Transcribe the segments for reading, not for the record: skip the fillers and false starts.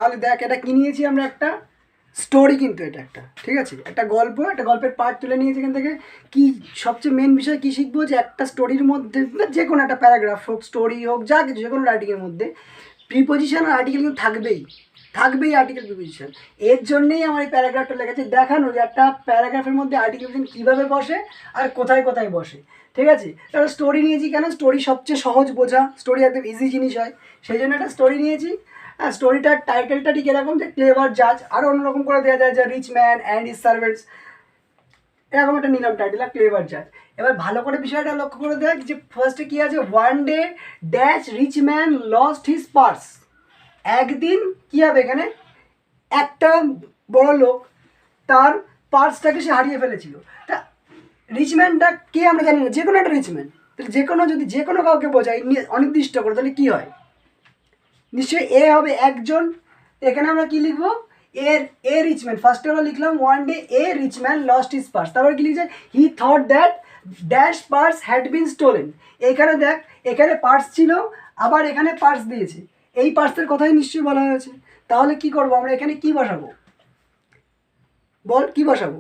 তাহলে দেখ এটা কি নিয়েছি আমরা, একটা স্টোরি, কিন্তু এটা একটা ঠিক আছে, একটা গল্প, একটা গল্পের পার্ট তুলে নিয়েছি এখান থেকে। কি সবচেয়ে মেন বিষয় কি শিখবো, যে একটা স্টোরির মধ্যে যে কোনো একটা প্যারাগ্রাফ হোক, স্টোরি হোক, যা কিছু যে কোনো রাইটিংয়ের মধ্যে প্রিপোজিশন আর আর্টিকেল কিন্তু থাকবেই আর্টিকেল প্রিপোজিশন। এর জন্যেই আমার এই প্যারাগ্রাফটা লেখা দেখানো যে একটা প্যারাগ্রাফের মধ্যে আর্টিকেল প্রিপোজিশন কীভাবে বসে আর কোথায় কোথায় বসে। ঠিক আছে, তাহলে স্টোরি নিয়েছি কেন, স্টোরি সবচেয়ে সহজ বোঝা, স্টোরি একদম ইজি জিনিস হয়, সেই জন্য একটা স্টোরি নিয়েছি। হ্যাঁ, স্টোরিটার টাইটেলটা ঠিক এরকম যে ক্লেভার জাজ, আরও অন্যরকম করে দেওয়া যায় যে rich man and his servants, এরকম একটা নিলাম টাইটেল, আর ক্লেভার জাজ। এবার ভালো করে বিষয়টা লক্ষ্য করে দেখ যে ফার্স্টে কী আছে, one day dash rich man lost his purse. একদিন কী হবে এখানে, একটা বড় লোক তার পার্সটাকে সে হারিয়ে ফেলেছিল। তা রিচম্যানটা কে আমরা জানি না, যে কোনো একটা রিচম্যান, তাহলে যে কোনো যদি যে কোনো কাউকে বোঝায় অনির্দিষ্ট করে, তাহলে কী হয়, নিশ্চয়ই এ হবে একজন। এখানে আমরা কি লিখবো, এ রিচম্যান, ফার্স্টে আমরা লিখলাম one day a rich man lost his purse, তারপরে কি লিখছে, he thought that dash purse had been stolen. এখানে দেখ, এখানে পার্স ছিল, আবার এখানে পার্স দিয়েছে, এই পার্সের কথাই নিশ্চয়ই বলা হয়েছে। তাহলে কি করবো আমরা, এখানে কি বসাবো বল, কি বসাবো,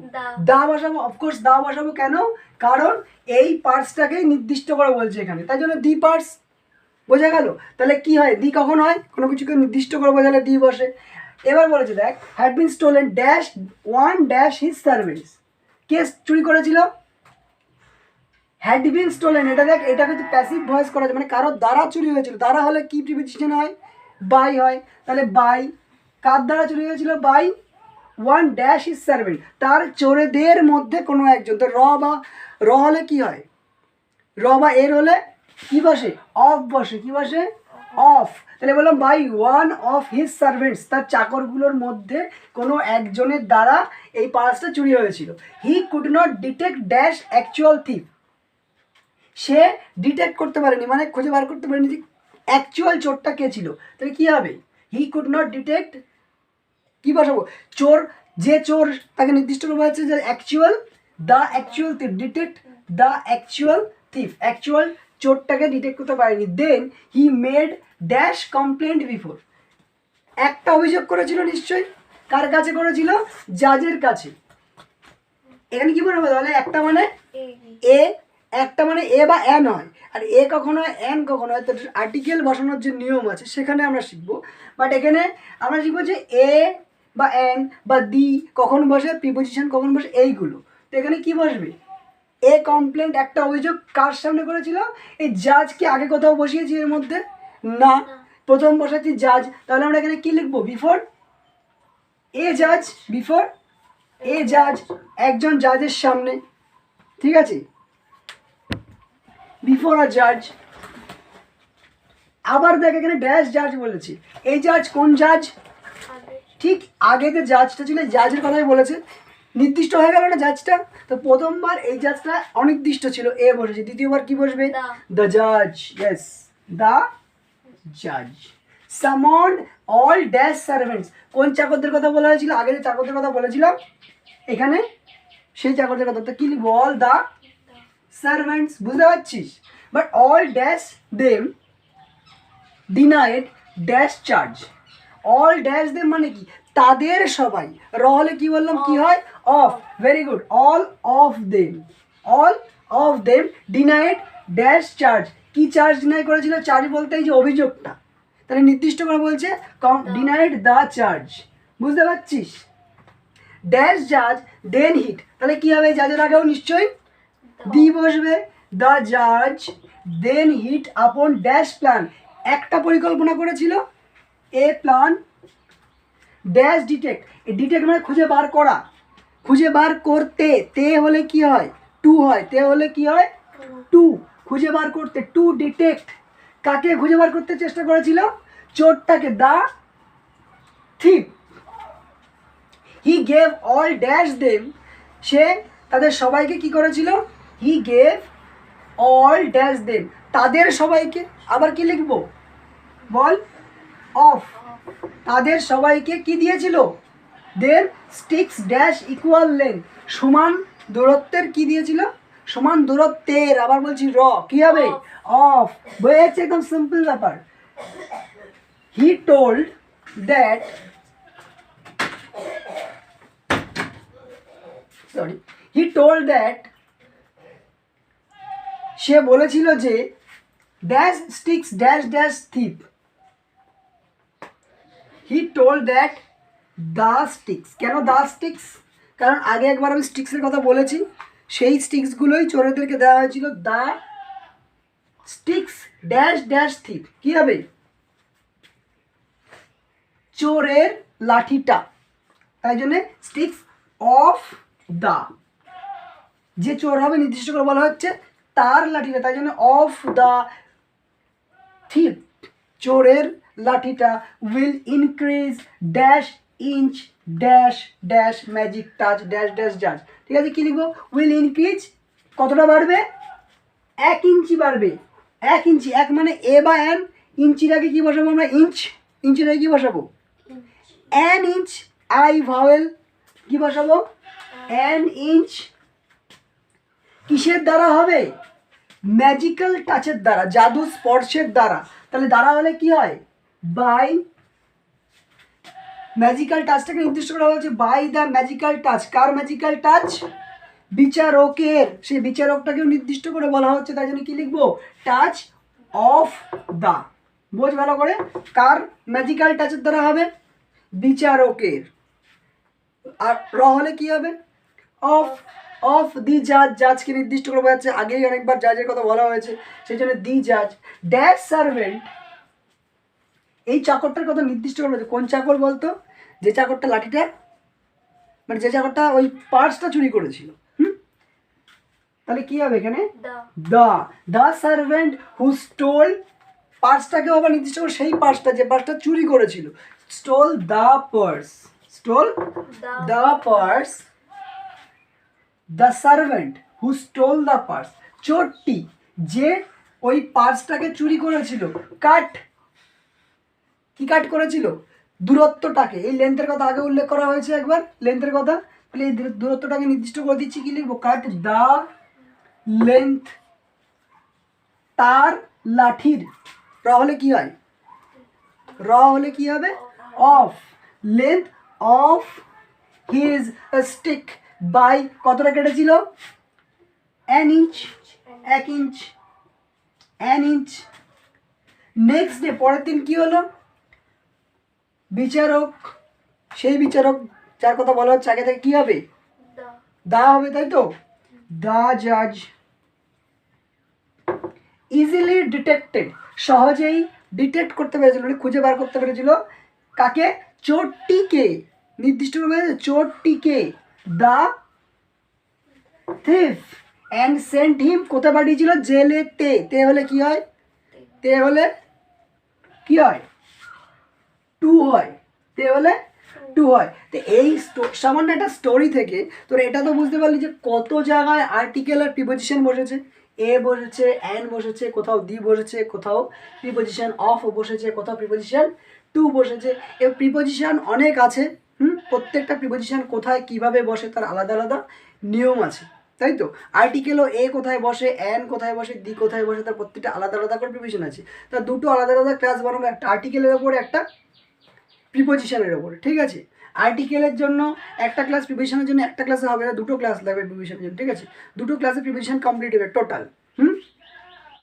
দা বসাবো, অফকোর্স দা বসাবো। কেন, কারণ এই পার্সটাকেই নির্দিষ্ট করে বলছে এখানে, তাই জন্য দি পার্স, বোঝা গেল। তাহলে কি হয়, দি কখন হয়, কোনো কিছুকে নির্দিষ্ট করে বোঝালে দি বসে। এবার বলেছে দেখ, had been stolen dash one dash his servants, কে চুরি করেছিল, হ্যাড বিন স্টোলেন। এটা দেখ, এটা কিন্তু প্যাসিভ ভয়েস করা যায়, মানে কারোর দ্বারা চুরি হয়েছিল, দ্বারা হলে কি প্রিপোজিশন হয়, বাই হয়। তাহলে বাই, কার দ্বারা চুরি হয়েছিল, by one dash is servant, তার চোরেদের মধ্যে কোনো একজন। তো র হলে কি হয়, র বা এর হলে কি বসে, অফ বসে, কি বসে, অফ। তাহলে বললাম by one of his servants, তার চাকরগুলোর মধ্যে কোনো একজনের দ্বারা এই পার্সটা চুরি হয়েছিল। হি could not detect dash actual থিপ, say detect করতে পারেনি, মানে খুঁজে বার করতে পারেনি যে অ্যাকচুয়াল চোরটা কে ছিল। তাহলে কী হবে, হি কুড নট ডিটেক্ট, কী বসাবো, চোর, যে চোর তাকে নির্দিষ্ট করা হয়েছে যে actual, the actual thief, detect the actual thief, actual চোরটাকে ডিটেক্ট করতে পারেনি। Then he made dash complaint before, একটা অভিযোগ করেছিল নিশ্চয়ই, কার কাছে করেছিল, জাজের কাছে। এখানে কি বলবো, তাহলে একটা মানে এ, একটা মানে এ বা এন হয়, আর এ কখনো হয় এন কখনো হয়, তো আর্টিকেল বসানোর যে নিয়ম আছে সেখানে আমরা শিখবো। বাট এখানে আমরা শিখবো যে এ বা এন বা দি কখন বসে, প্রিপোজিশন কখন বসে, এইগুলো। তো এখানে কি বসবে, এ কমপ্লেন্ট, একটা অভিযোগ কার সামনে করেছিল, এই জাজকে আগে কোথাও বসিয়েছি এর মধ্যে, না, প্রথম বসাচ্ছি জাজ। তাহলে আমরা এখানে কি লিখবো, বিফোর এ জাজ, বিফোর এ জাজ, একজন জাজের সামনে, ঠিক আছে, বিফোর আ জাজ। আবার দেখ এখানে ড্যাশ জাজ বলেছি, এই জাজ কোন জাজ, ঠিক আগে যে জাজটা ছিল জাজের কথাই বলেছে, নির্দিষ্ট হয়ে গেল না জাজটা। তো প্রথমবার এই জাজটা অনির্দিষ্ট ছিল, এ বসেছে, দ্বিতীয়বার কি বসবে, দ্য জাজ, ইয়েস দ্য জাজ। সামন অল ড্যাশ সার্ভেন্টস, কোন চাকরদের কথা বলা হয়েছিল, আগে যে চাকরদের কথা বলেছিলাম এখানে সেই চাকরদের কথা, তো কি লিখবো, অল দ্য সার্ভেন্টস, বুঝতে পারছিস। But all dash them denied dash charge, all dash them মানে কি, তাদের সবাই, র হলে কি বললাম, কি হয়, of, very good, all of them, all of them denied dash charge, কি চার্জ ডিনাই করেছিল, চার্জ বলতে এই যে অভিযোগটা, তাহলে নির্দিষ্ট করে বলছে ডিনাইড দ্য চার্জ, বুঝতে পারছিস। ড্যাশ জাজ দেন হিট, তাহলে কি হবে, জাজের আগেও নিশ্চয়ই দি বসবে, দ্য জাজ দেন হিট আপন ড্যাশ প্ল্যান, একটা পরিকল্পনা করেছিল, এ প্ল্যান ড্যাশ ডিটেক্ট, এই ডিটেক্ট মানে খুঁজে বার করা, খুঁজে বার করতে, তে হলে কি হয়, টু হয়, তে হলে কি হয়, টু, খুঁজে বার করতে, টু ডিটেক্ট, কাকে খুঁজে বার করতে চেষ্টা করেছিল, চোরটাকে, the thief. He gave all dash them, সে তাদের সবাইকে কি করেছিল, he gave all dash them, তাদের সবাইকে, আবার কি লিখবো বল, অফ, তাদের সবাইকে কি দিয়েছিল, দের স্টিক্স ড্যাশ ইকুয়াল লেন্থ, সমান দূরত্বের কি দিয়েছিল, সমান দূরত্বের, আবার বলছি র, কি হবে, অফ, হয়েছে, একদম সিম্পল ব্যাপার। He told that he told that সে বলেছিল যে dash sticks dash dash থিপ he told that the sticks. কেন দ্য স্টিক্স? কারণ আগে একবার আমি স্টিক্সের কথা বলেছি, সেই স্টিক্সগুলোই চোরেদেরকে দেওয়া হয়েছিল। The sticks dash dash thief কী হবে? চোরের লাঠিটা, তাই জন্যে স্টিক্স অফ দ্য, যে চোর হবে নির্দিষ্ট করে বলা হচ্ছে তার লাঠিটা, তাই জন্য অফ দ্য থিপ, চোরের লাঠিটা will increase dash inch dash dash magic touch dash dash জাজ। ঠিক আছে, কী লিখবো? উইল ইনক্রিজ কতটা বাড়বে? 1 ইঞ্চি বাড়বে। 1 ইঞ্চি, 1 মানে এ বা এন, ইঞ্চির আগে কী বসাবো আমরা? ইঞ্চ। ইঞ্চির আগে কী বসাবো? An inch. আই ভাওয়েল কী বসাবো? An inch. কিসের দ্বারা হবে? ম্যাজিক্যাল টাচের দ্বারা, জাদু স্পর্শের দ্বারা। তাহলে দ্বারা হলে কি হয়? বাই। ম্যাজিক্যাল টাচটাকে নির্দিষ্ট করা হয়েছে বাই দ্য ম্যাজিক্যাল টাচ। কার ম্যাজিক্যাল টাচ? বিচারকের। সেই বিচারকটাকেও নির্দিষ্ট করে বলা হচ্ছে, তাই জন্য কি লিখবো? Touch of the. বোঝ ভালো করে, কার ম্যাজিক্যাল টাচের দ্বারা হবে? বিচারকের। আর র হলে কি হবে? অফ। অফ দি জাজ, জাজকে নির্দিষ্ট করে বোঝা যাচ্ছে, আগেই অনেকবার জাজের কথা বলা হয়েছে, সেই জন্য দি জাজ। ড্যাশ সার্ভেন্ট, এই চাকরটার কথা নির্দিষ্ট করে বলছে। কোন চাকর বলতো? যে চাকরটা লাঠিটা, মানে যে চাকরটা ওই পার্সটা চুরি করেছিল। তাহলে কি হবে এখানে? দ্য সার্ভেন্ট হু স্টোল, পার্সটাকেও আবার নির্দিষ্ট করে, সেই পার্সটা যে পার্সটা চুরি করেছিল। Stole the purse, stole the purse. The servant who stole the purse, চোরটি যে ওই পার্সটাকে চুরি করেছিল। কাট, কি কাট করেছিল? দূরত্বটাকে। এই লেন্থের কথা আগে উল্লেখ করা হয়েছে একবার, লেন্থের কথা। তাহলে এই দূরত্বটাকে নির্দিষ্ট করে দিচ্ছি, কি লিখবো? Cut the length. তার লাঠির, র হলে কি হয়? র হলে কি হবে? Of. Length of his stick by, কতটা কেটেছিল? 1 inch. 1 inch, 1 inch. Next day, পরের দিন কি হলো? বিচারক, সেই বিচারক যার কথা বলা হচ্ছে আগে থেকে, কি হবে? দা হবে, তাই তো? দা জাজ ইজিলি ডিটেক্টেড, সহজেই ডিটেক্ট করতে পেরেছিল, খুঁজে বার করতে পেরেছিল। কাকে? চোরটিকে। নির্দিষ্ট করে চোরটিকে। The thief and sent him, কোথায় পাঠিয়েছিল? জেলেতে। তে হলে কি হয়? তে হলে কি হয়? টু হয়। তে হলে টু হয়। তো এই সামান্য একটা স্টোরি থেকে তোরা এটা তো বুঝতে পারলি যে কত জায়গায় আর্টিকেল আর প্রিপোজিশন বসেছে। এ বসেছে, অ্যান বসেছে, কোথাও দি বসেছে, কোথাও প্রিপোজিশন অফ বসেছে, কোথাও প্রিপোজিশন টু বসেছে। এর প্রিপোজিশন অনেক আছে। প্রত্যেকটা প্রিপোজিশন কোথায় কিভাবে বসে তার আলাদা আলাদা নিয়ম আছে, তাই তো? আর্টিকেলও এ কোথায় বসে, অ্যান কোথায় বসে, দি কোথায় বসে, তার প্রত্যেকটা আলাদা আলাদা করে প্রিপোজিশন আছে। তার দুটো আলাদা আলাদা ক্লাস বানাবো, একটা আর্টিকেলের ওপরে, একটা প্রিপোজিশনের ওপরে। ঠিক আছে, আর্টিকেলের জন্য একটা ক্লাস, প্রিপোজিশনের জন্য একটা ক্লাসে হবে না, দুটো ক্লাস লাগবে প্রিপোজিশনের জন্য। ঠিক আছে, দুটো ক্লাসে প্রিপোজিশন কমপ্লিট হবে টোটাল।